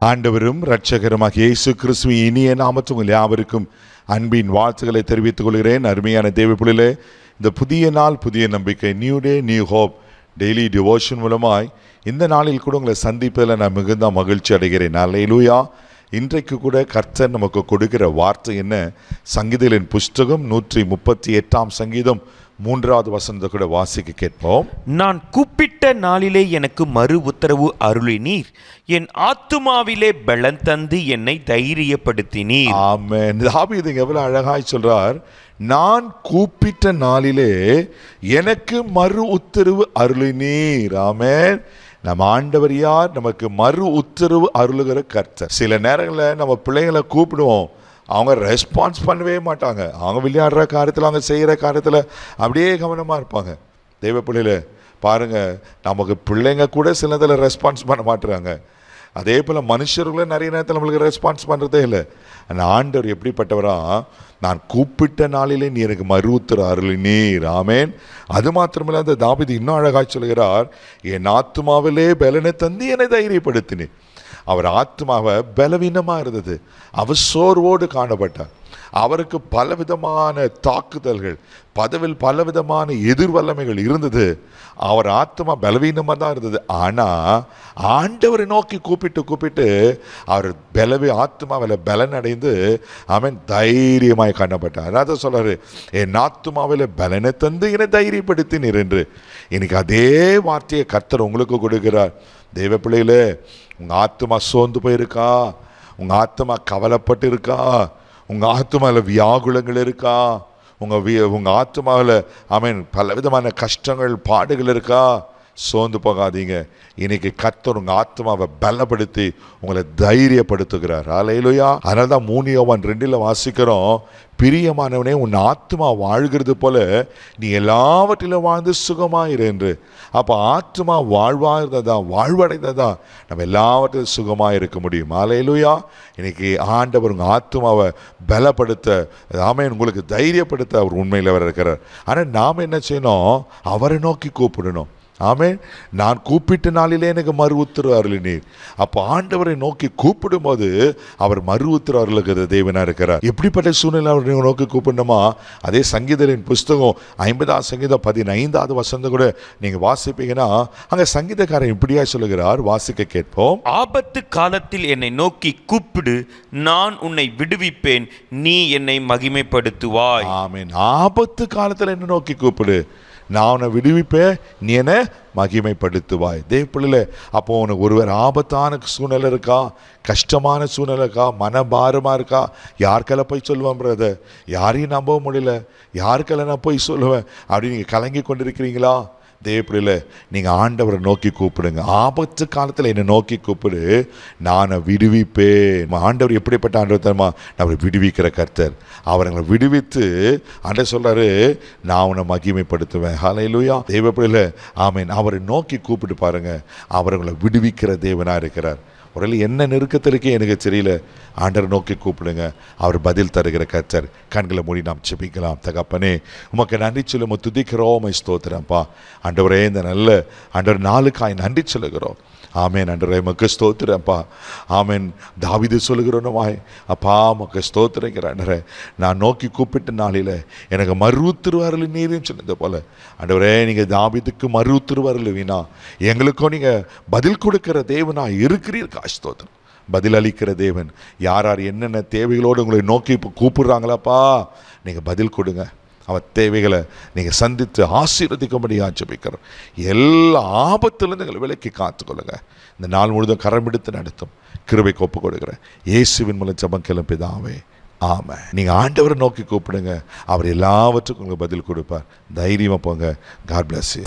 ஆண்டவரும் இரட்சகருமாகிய இயேசு கிறிஸ்துவின் இனிய நாமத்தில் உங்கள் யாவருக்கும் அன்பின் வாழ்த்துக்களை தெரிவித்துக் கொள்கிறேன். அருமையான தேவ பிள்ளைகளே, இந்த புதிய நாள் புதிய நம்பிக்கை, new day new hope daily devotion மூலமாய் இந்த நாளில் கூட உங்களை சந்திப்பதில் நான் மிகுந்த மகிழ்ச்சி அடைகிறேன். அல்லேலூயா. இன்றைக்கு கூட கர்த்தர் நமக்கு கொடுக்கிற வார்த்தை என்ன? சங்கீதங்களின் புஸ்தகம் 138 சங்கீதம் 3வது வசனத்தை கூட வாசிக்க கேட்போம். நான் கூப்பிட்ட நாளிலே எனக்கு மறு உத்தரவு அருளினீர், என் ஆத்துமாவிலே பலன் தந்து என்னை தைரியப்படுத்தினீர். ஆமென். தாவீது எவ்வளவு அழகாய் சொல்றார், நான் கூப்பிட்ட நாளிலே எனக்கு மறு உத்தரவு அருளினீர். ஆமென். நம்ம ஆண்டவர் யார்? நமக்கு மறு உத்தரவு அருளுகிற கர்த்தர். சில நேரங்களில் நம்ம பிள்ளைங்களை கூப்பிடுவோம், அவங்க ரெஸ்பான்ஸ் பண்ணவே மாட்டாங்க. அவங்க விளையாடுற காரியத்தில், அவங்க செய்கிற காரியத்தில் அப்படியே கவனமாக இருப்பாங்க. தெய்வ பிள்ளைகள பாருங்கள், நமக்கு பிள்ளைங்க கூட சிலதில் ரெஸ்பான்ஸ் பண்ண மாட்டுறாங்க. அதே போல் மனுஷர்களும் நிறைய நேரத்தில் நம்மளுக்கு ரெஸ்பான்ஸ் பண்ணுறதே இல்லை. அந்த ஆண்டவர் எப்படிப்பட்டவரா? நான் கூப்பிட்ட நாளிலே நீ எனக்கு மறு உத்தரவு அருளினீர். ஆமென். அது மாத்திரமில்ல, அந்த தாவீது இன்னும் அழகாய் சொல்கிறார், என் ஆத்துமாவிலே பலனை தந்து என்னை தைரியப்படுத்தினேன். அவர் ஆத்மாவை பலவீனமாக இருந்தது, அவர் சோர்வோடு காணப்பட்டார். அவருக்கு பலவிதமான தாக்குதல்கள், பலவிதமான எதிர்வல்லமைகள் இருந்தது. அவர் ஆத்மா பலவீனமாக தான் இருந்தது. ஆனால் ஆண்டவரை நோக்கி கூப்பிட்டு அவர் ஆத்மாவில் பலன் அடைந்து அவன் தைரியமாய் காணப்பட்டார். அதான் சொல்றாரு, என் ஆத்மாவில் பலனை தந்து என்னை தைரியப்படுத்தினீர் என்று. இன்னைக்கு அதே வார்த்தையை கர்த்தர் உங்களுக்கு கொடுக்கிறார். தெய்வ பிள்ளைகளே, உங்கள் ஆத்மா சோர்ந்து போயிருக்கா? உங்கள் ஆத்மா கவலைப்பட்டு இருக்கா? உங்கள் ஆத்மாவில் வியாகுலங்கள் இருக்கா? உங்கள் ஆத்மாவில் பலவிதமான கஷ்டங்கள், பாடுகள் இருக்கா? சோர்ந்து போகாதீங்க. இன்னைக்கு கர்த்தர் உங்கள் ஆத்மாவை பலப்படுத்தி உங்களை தைரியப்படுத்துகிறார். அல்லேலூயா. அதனால தான் 3 யோவான் 2 வாசிக்கிறோம், பிரியமானவனே, உன் ஆத்மா வாழ்கிறது போல நீ எல்லாவற்றிலும் வாழ்ந்து சுகமாயிரு என்று. அப்போ ஆத்மா வாழ்வடைந்ததா நம்ம எல்லாவற்றிலும் சுகமாக இருக்க முடியும். அல்லேலூயா. இன்னைக்கு ஆண்டவர் உங்கள் ஆத்மாவை பலப்படுத்த, உங்களுக்கு தைரியப்படுத்த அவர் உண்மையில் அவர் இருக்கிறார். ஆனால் நாம் என்ன செய்யணும்? அவரை நோக்கி கூப்பிடணும். ஆமென். நான் கூப்பிட்ட நாளிலே எனக்கு மறு உத்தரவு அருளினீர். அப்போ ஆண்டவரை நோக்கி கூப்பிடும் போது அவர் மறு உத்தரவு அருளுகிற தேவனாக இருக்கிறார். எப்படிப்பட்ட சூழ்நிலை அவரை நோக்கி கூப்பிடணுமா? அதே சங்கீதரின் புஸ்தகம் 50 சங்கீதம் 15வது வசனம் கூட நீங்கள் வாசிப்பீங்கன்னா, அங்கே சங்கீதக்காரன் இப்படியா சொல்லுகிறார், வாசிக்க கேட்போம். ஆபத்து காலத்தில் என்னை நோக்கி கூப்பிடு, நான் உன்னை விடுவிப்பேன், நீ என்னை மகிமைப்படுத்துவாய். ஆமென். ஆபத்து காலத்தில் என்னை நோக்கி கூப்பிடு, நான் உன்னை விடுவிப்பேன், நீ என்ன மகிமைப்படுத்துவாய். தேவ பிள்ளைகளே, அப்போ உனக்கு ஒருவர் ஆபத்தான சூழ்நிலை இருக்கா, கஷ்டமான சூழ்நிலை இருக்கா, மனபாரமாக இருக்கா, யாருக்கெல்லாம் போய் சொல்லுவேன் பிரதர், யாரையும் நம்ப முடியல, யாருக்கெல்லாம் நான் போய் சொல்லுவேன் அப்படின்னு நீங்கள் கலங்கி கொண்டிருக்கிறீங்களா? தேவ பிள்ளைகளே, நீங்கள் ஆண்டவரை நோக்கி கூப்பிடுங்க. ஆபத்து காலத்தில் என்னை நோக்கி கூப்பிடு, நான் விடுவிப்பேன். ஆண்டவர் எப்படிப்பட்ட ஆண்டவர் தெரியுமா? நம்மளை விடுவிக்கிற கர்த்தர். அவர் எங்களை விடுவித்து ஆண்டவர் சொல்கிறாரு, நான் உன்னை மகிமைப்படுத்துவேன். ஹல்லேலூயா. தேவ பிள்ளைகளே, ஆமென். அவரை நோக்கி கூப்பிட்டு பாருங்கள், அவர் உங்களை விடுவிக்கிற தேவனாக இருக்கிறார். ஒரு என்ன நெருக்கத்திற்கே எனக்கு தெரியல, ஆண்டரை நோக்கி கூப்பிடுங்க, அவர் பதில் தருகிற கர்த்தர். கண்களை மூடி நாம் ஜெபிக்கலாம். தகப்பனே, உமக்கு நன்றி சொல்லுவோம், துதிக்கிறோம், ஸ்தோத்திரம்ப்பா. ஆண்டவரே, இந்த நல்ல ஆண்டவர் நாளுக்காய் நன்றி சொல்லுகிறோம். ஆமென். ஆண்டவரே, உமக்கு ஸ்தோத்திரம்ப்பா. ஆமென். தாவீது சொல்லுகிறோனுமாய், அப்பா உமக்கு ஸ்தோத்திரங்கிற ஆண்டவரே, நான் நோக்கி கூப்பிட்ட நாளில் எனக்கு மறு உத்தரவு அருளினீர்னு சொன்னது போல ஆண்டவரே, நீங்கள் தாவீதுக்கு மறு உத்தரவு அருளுவீனா, எங்களுக்கும் நீங்கள் பதில் கொடுக்கிற தேவனா இருக்கிறீர். ஸ்தோத்திரம். பதில் அளிக்கிற தேவன். யார் யார் என்னென்ன தேவைகளோடு உங்களை நோக்கி இப்போ கூப்பிடுறாங்களாப்பா, நீங்கள் பதில் கொடுங்க. அவன் தேவைகளை நீங்கள் சந்தித்து ஆசீர்வதிக்கும்படியாக ஜெபிக்கிறோம். எல்லா ஆபத்திலிருந்து எங்களை விலக்கி காத்துக்கொள்ளுங்க. இந்த நாள் முழுதும் கரம் எடுத்து நடத்தும் கிருபைக்கு ஒப்பு கொடுக்குறேன். இயேசுவின் மூலம் ஜெபம் கேளும் பிதாவே, ஆமென். நீங்கள் ஆண்டவரை நோக்கி கூப்பிடுங்க, அவர் எல்லாவற்றுக்கும் உங்களுக்கு பதில் கொடுப்பார். தைரியமாக போங்க. God bless you.